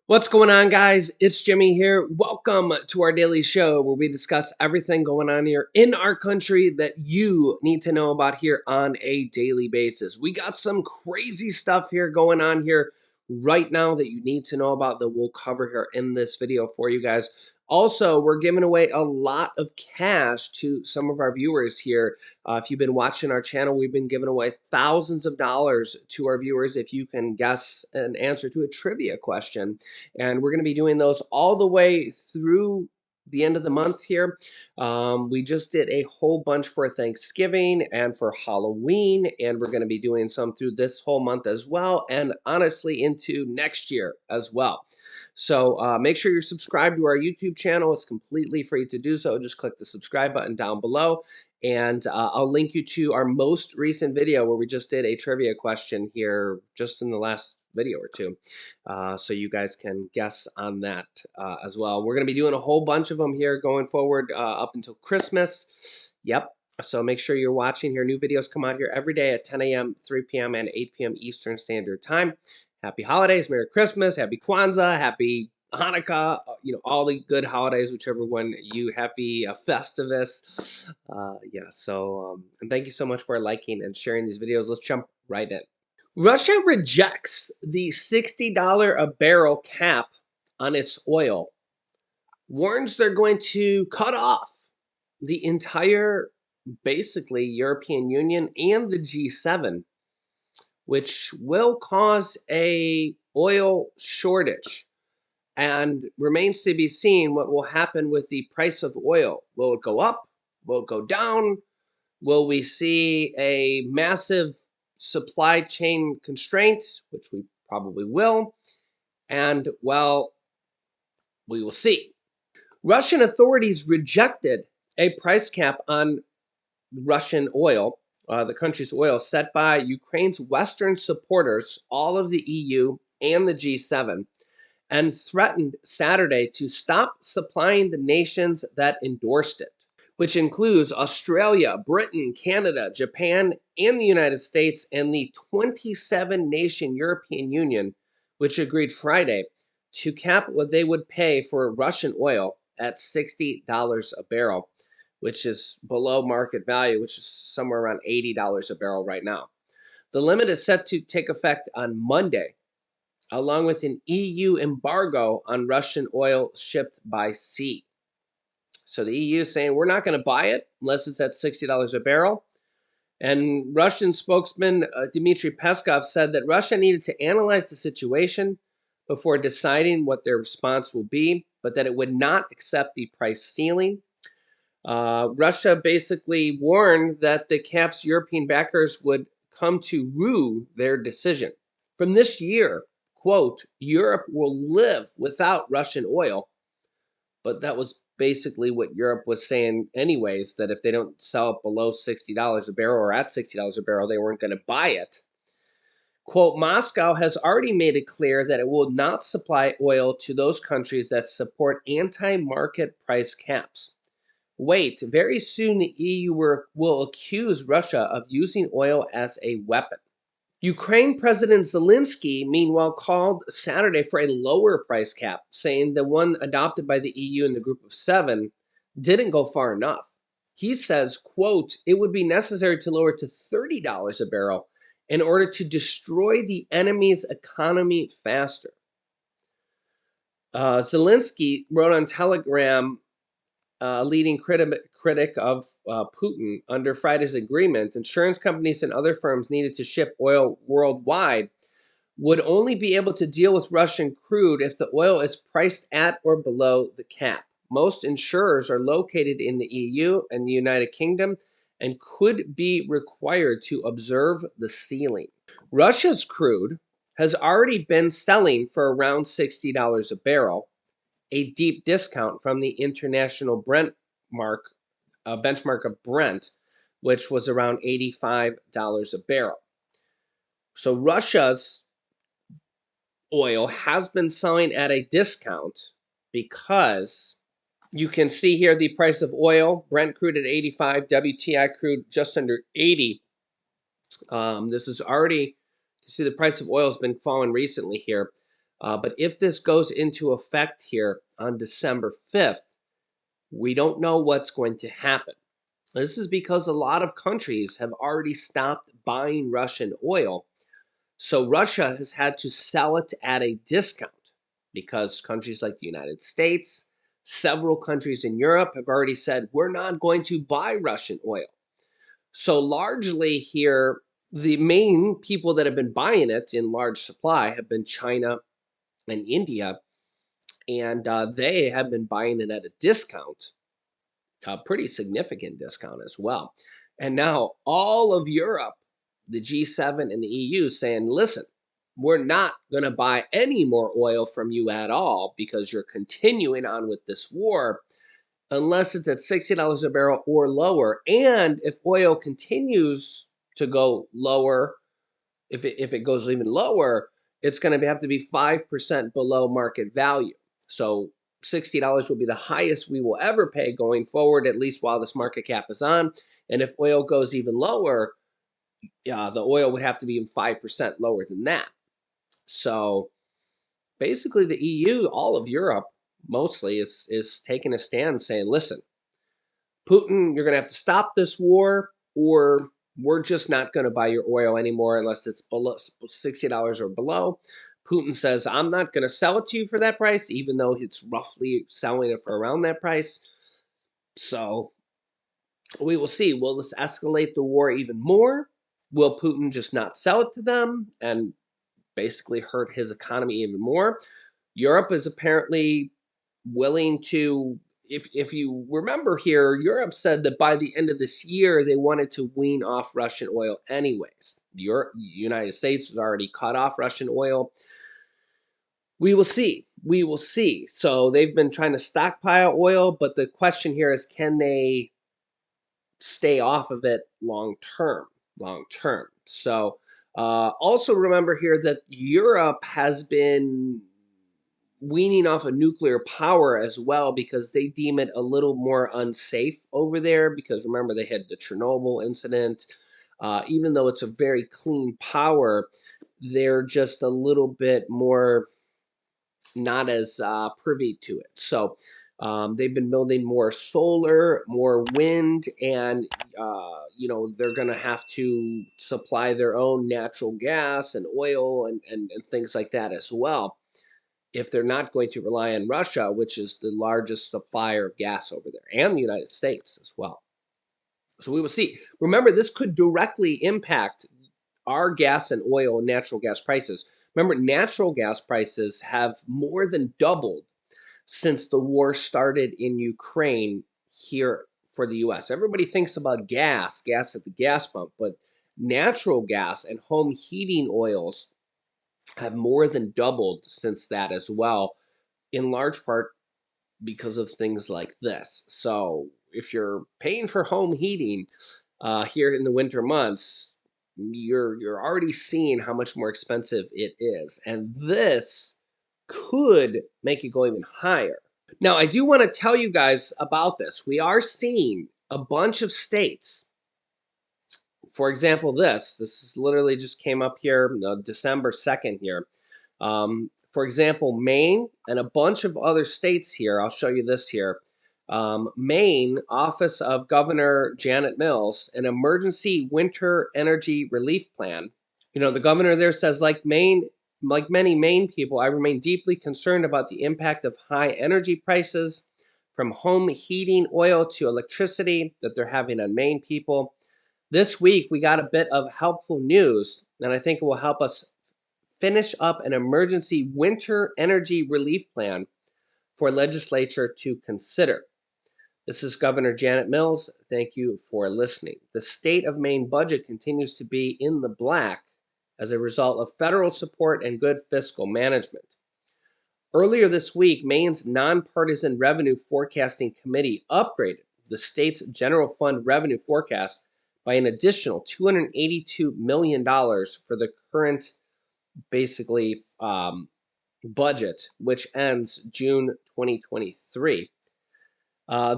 What's going on, guys? It's Jimmy here. Welcome to our daily show where we discuss everything going on here in our country that you need to know about here on a daily basis. We got some crazy stuff here going on here right now that you need to know about that we'll cover here in this video for you guys. Also, we're giving away a lot of cash to some of our viewers here. If you've been watching our channel, we've been giving away thousands of dollars to our viewers if you can guess an answer to a trivia question, and we're going to be doing those all the way through the end of the month here. We just did a whole bunch for Thanksgiving and for Halloween, and we're going to be doing some through this whole month as well, and honestly into next year as well. So make sure you're subscribed to our YouTube channel. It's completely free to do so. Just click the subscribe button down below, and I'll link you to our most recent video where we just did a trivia question here just in the last video or two. So you guys can guess on that as well. We're going to be doing a whole bunch of them here going forward up until Christmas. Yep. So make sure you're watching here. New videos come out here every day at 10 a.m., 3 p.m., and 8 p.m. Eastern Standard Time. Happy holidays, Merry Christmas, Happy Kwanzaa, Happy Hanukkah, all the good holidays, whichever one you, happy Festivus. And thank you so much for liking and sharing these videos. Let's jump right in. Russia rejects the $60 a barrel cap on its oil, warns they're going to cut off the entire, basically, European Union and the G7, which will cause a oil shortage. And remains to be seen what will happen with the price of oil. Will it go up? Will it go down? Will we see a massive supply chain constraint, which we probably will? And, well, we will see. Russian authorities rejected a price cap on Russian oil, the country's oil, set by Ukraine's Western supporters, all of the EU and the G7, and threatened Saturday to stop supplying the nations that endorsed it, which includes Australia, Britain, Canada, Japan, and the United States, and the 27-nation European Union, which agreed Friday to cap what they would pay for Russian oil at $60 a barrel, which is below market value, which is somewhere around $80 a barrel right now. The limit is set to take effect on Monday, along with an EU embargo on Russian oil shipped by sea. So the EU is saying we're not going to buy it unless it's at $60 a barrel. And Russian spokesman Dmitry Peskov said that Russia needed to analyze the situation before deciding what their response will be, but that it would not accept the price ceiling. Russia basically warned that the cap's European backers would come to rue their decision. From this year, quote, Europe will live without Russian oil. But that was basically what Europe was saying anyways, that if they don't sell it below $60 a barrel or at $60 a barrel, they weren't going to buy it. Quote, Moscow has already made it clear that it will not supply oil to those countries that support anti-market price caps. Wait, very soon the EU will accuse Russia of using oil as a weapon. Ukraine President Zelensky, meanwhile, called Saturday for a lower price cap, saying the one adopted by the EU and the Group of Seven didn't go far enough. He says, quote, it would be necessary to lower to $30 a barrel in order to destroy the enemy's economy faster. Zelensky wrote on Telegram, leading critic of Putin, under Friday's agreement, insurance companies and other firms needed to ship oil worldwide would only be able to deal with Russian crude if the oil is priced at or below the cap. Most insurers are located in the EU and the United Kingdom and could be required to observe the ceiling. Russia's crude has already been selling for around $60 a barrel, a deep discount from the international Brent benchmark of Brent, which was around $85 a barrel. So Russia's oil has been selling at a discount because you can see here the price of oil, Brent crude at 85, WTI crude just under 80. This is already, you see the price of oil has been falling recently here. But if this goes into effect here on December 5th, we don't know what's going to happen. This is because a lot of countries have already stopped buying Russian oil. So Russia has had to sell it at a discount because countries like the United States, several countries in Europe have already said, we're not going to buy Russian oil. So largely here, the main people that have been buying it in large supply have been China and India, and they have been buying it at a discount, a pretty significant discount as well. And now all of Europe, the G7 and the EU saying, listen, we're not going to buy any more oil from you at all because you're continuing on with this war unless it's at $60 a barrel or lower. And if oil continues to go lower, if it goes even lower, it's going to have to be 5% below market value. So $60 will be the highest we will ever pay going forward, at least while this market cap is on. And if oil goes even lower, yeah, the oil would have to be even 5% lower than that. So basically the EU, all of Europe mostly is taking a stand saying, listen, Putin, you're going to have to stop this war, or we're just not going to buy your oil anymore unless it's below $60 or below. Putin says, I'm not going to sell it to you for that price, even though it's roughly selling it for around that price. So we will see. Will this escalate the war even more? Will Putin just not sell it to them and basically hurt his economy even more? Europe is apparently willing to, if you remember here, Europe said that by the end of this year they wanted to wean off Russian oil anyways. The United States has already cut off Russian oil. We will see. We will see. So they've been trying to stockpile oil, but the question here is, can they stay off of it long term? Long term. So also remember here that Europe has been weaning off of nuclear power as well because they deem it a little more unsafe over there, because remember they had the Chernobyl incident. Even though it's a very clean power, they're just a little bit more not as privy to it. So they've been building more solar, more wind, and they're going to have to supply their own natural gas and oil and things like that as well, if they're not going to rely on Russia, which is the largest supplier of gas over there, and the United States as well. So we will see. Remember, this could directly impact our gas and oil and natural gas prices. Remember, natural gas prices have more than doubled since the war started in Ukraine here for the US. Everybody thinks about gas at the gas pump, but natural gas and home heating oils have more than doubled since that as well, in large part because of things like this. So if you're paying for home heating here in the winter months, you're already seeing how much more expensive it is, and this could make it go even higher. Now, I do want to tell you guys about this. We are seeing a bunch of states. For example, this is literally just came up here December 2nd here. For example, Maine and a bunch of other states here. I'll show you this here. Maine, Office of Governor Janet Mills, an emergency winter energy relief plan. The governor there says, like many Maine people, I remain deeply concerned about the impact of high energy prices, from home heating oil to electricity, that they're having on Maine people. This week, we got a bit of helpful news, and I think it will help us finish up an emergency winter energy relief plan for legislature to consider. This is Governor Janet Mills. Thank you for listening. The state of Maine budget continues to be in the black as a result of federal support and good fiscal management. Earlier this week, Maine's nonpartisan revenue forecasting committee upgraded the state's general fund revenue forecast by an additional $282 million for the current, basically, budget, which ends June 2023.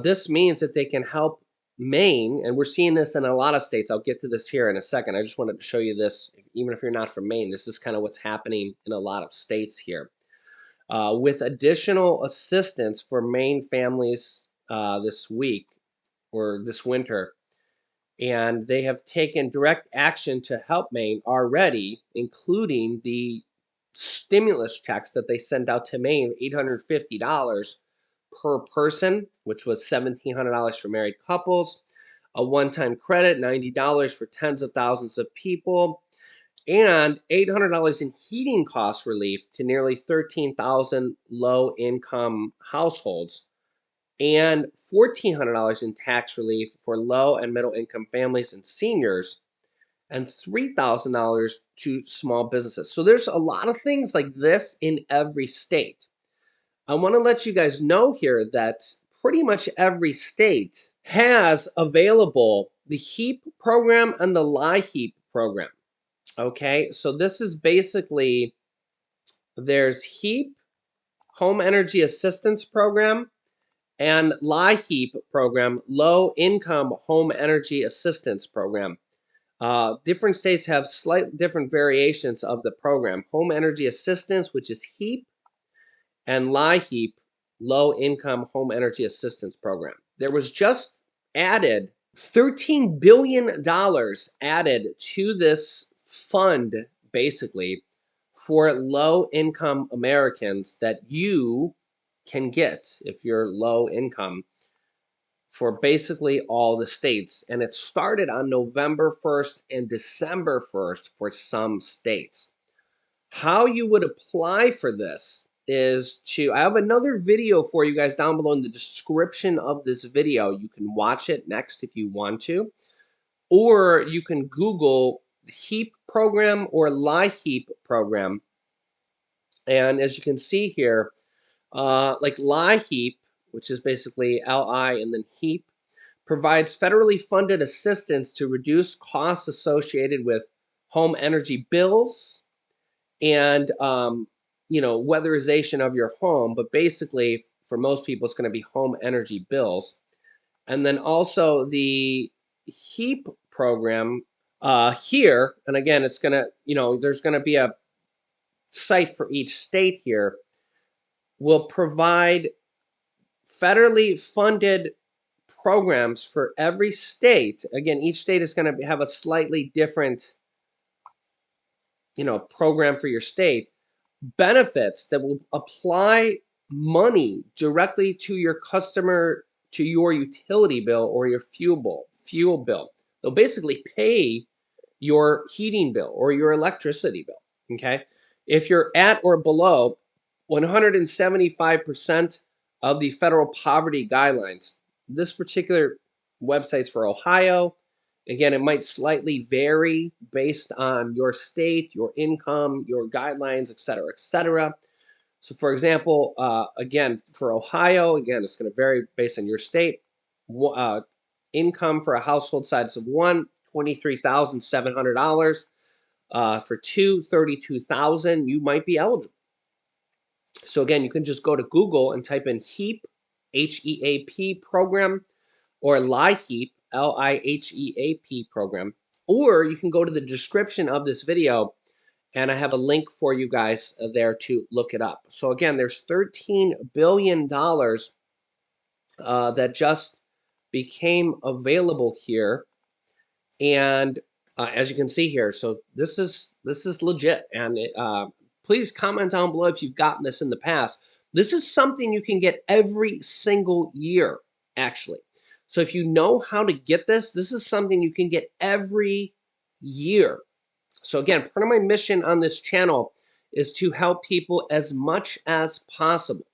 This means that they can help Maine, and we're seeing this in a lot of states. I'll get to this here in a second. I just wanted to show you this. Even if you're not from Maine, this is kind of what's happening in a lot of states here. with additional assistance for Maine families this week or this winter. And they have taken direct action to help Maine already, including the stimulus checks that they sent out to Maine, $850 per person, which was $1,700 for married couples, a one-time credit, $90 for tens of thousands of people, and $800 in heating cost relief to nearly 13,000 low-income households, and $1,400 in tax relief for low and middle income families and seniors, and $3,000 to small businesses. So there's a lot of things like this in every state. I want to let you guys know here that pretty much every state has available the HEAP program and the LIHEAP program. Okay, so this is basically, there's HEAP, Home Energy Assistance Program, and LIHEAP program, Low Income Home Energy Assistance Program. Different states have slight different variations of the program. Home Energy Assistance, which is HEAP, and LIHEAP, Low Income Home Energy Assistance Program. There was just added $13 billion added to this fund, basically, for low income Americans that you can get if you're low income for basically all the states. And it started on November 1st and December 1st for some states. How you would apply for this is I have another video for you guys down below in the description of this video. You can watch it next if you want to, or you can Google HEAP program or LIHEAP program. And as you can see here, like LIHEAP, which is basically LI and then HEAP, provides federally funded assistance to reduce costs associated with home energy bills and weatherization of your home. But basically, for most people, it's going to be home energy bills. And then also the HEAP program here, and again, it's going to, there's going to be a site for each state here, will provide federally funded programs for every state. Again, each state is going to have a slightly different, program for your state. Benefits that will apply money directly to your customer, to your utility bill or your fuel bill. They'll basically pay your heating bill or your electricity bill. Okay, if you're at or below 175% of the federal poverty guidelines. This particular website's for Ohio. Again, it might slightly vary based on your state, your income, your guidelines, et cetera, et cetera. So for example, again, for Ohio, again, it's going to vary based on your state. Income for a household size of one, $23,700. For two, $32,000, you might be eligible. So again, you can just go to Google and type in HEAP, H-E-A-P program, or LIHEAP, L-I-H-E-A-P program. Or you can go to the description of this video, and I have a link for you guys there to look it up. So again, there's $13 billion that just became available here. And as you can see here, so this is legit. And please comment down below if you've gotten this in the past. This is something you can get every single year, actually. So if you know how to get this, this is something you can get every year. So again, part of my mission on this channel is to help people as much as possible,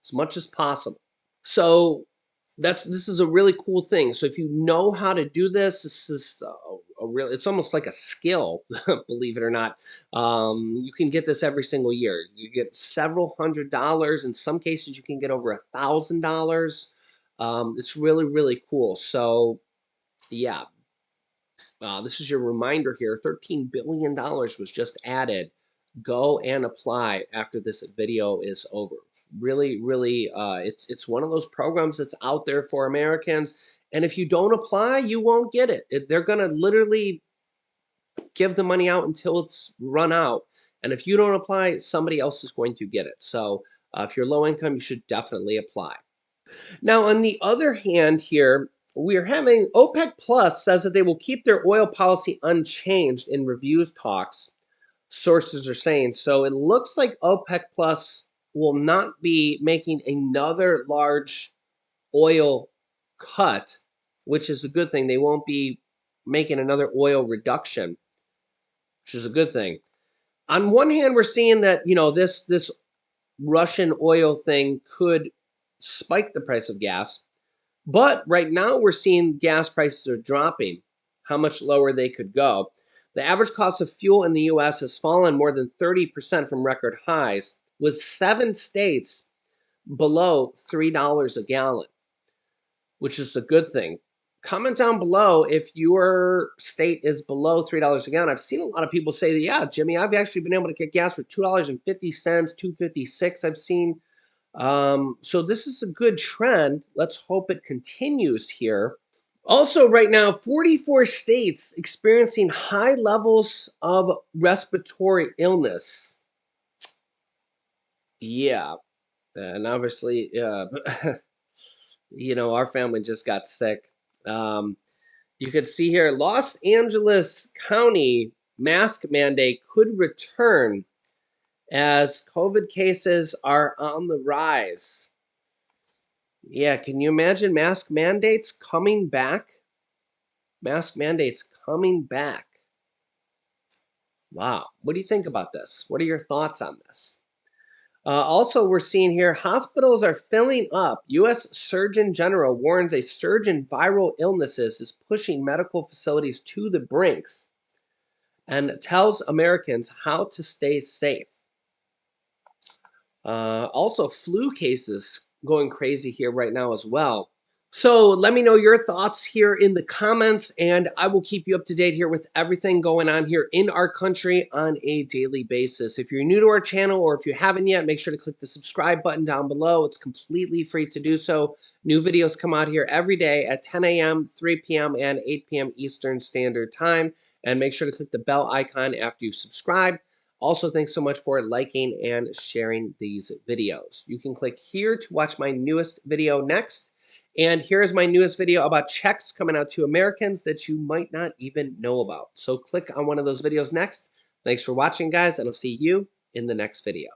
as much as possible. So this is a really cool thing. So if you know how to do this, this is a real, it's almost like a skill, believe it or not. You can get this every single year. You get several $100s. In some cases, you can get over $1,000. It's really, really cool. So yeah, this is your reminder here. $13 billion was just added. Go and apply after this video is over. Really, really, it's one of those programs that's out there for Americans. And if you don't apply, you won't get it. They're going to literally give the money out until it's run out. And if you don't apply, somebody else is going to get it. So If you're low income, you should definitely apply. Now, on the other hand, here we're having OPEC Plus says that they will keep their oil policy unchanged in reviews talks. Sources are saying so. It looks like OPEC Plus will not be making another large oil cut, which is a good thing. They won't be making another oil reduction, which is a good thing. On one hand, we're seeing that this Russian oil thing could spike the price of gas, but right now we're seeing gas prices are dropping. How much lower they could go? The average cost of fuel in the U.S. has fallen more than 30% from record highs, with 7 states below $3 a gallon, which is a good thing. Comment down below if your state is below $3 a gallon. I've seen a lot of people say that, yeah, Jimmy, I've actually been able to get gas for $2.50, $2.56. I've seen. So this is a good trend. Let's hope it continues here. Also, right now, 44 states experiencing high levels of respiratory illness. Yeah, and obviously, our family just got sick. Um, you could see here, Los Angeles County mask mandate could return as COVID cases are on the rise. Yeah, can you imagine mask mandates coming back? Mask mandates coming back. Wow. What do you think about this? What are your thoughts on this? Also, we're seeing here hospitals are filling up. U.S. Surgeon General warns a surge in viral illnesses is pushing medical facilities to the brinks and tells Americans how to stay safe. Also, flu cases going crazy here right now as well. So let me know your thoughts here in the comments, and I will keep you up to date here with everything going on here in our country on a daily basis. If you're new to our channel or if you haven't yet, make sure to click the subscribe button down below. It's completely free to do so. New videos come out here every day at 10 a.m., 3 p.m., and 8 p.m. Eastern Standard Time. And make sure to click the bell icon after you subscribe. Also, thanks so much for liking and sharing these videos. You can click here to watch my newest video next. And here's my newest video about checks coming out to Americans that you might not even know about. So click on one of those videos next. Thanks for watching, guys, and I'll see you in the next video.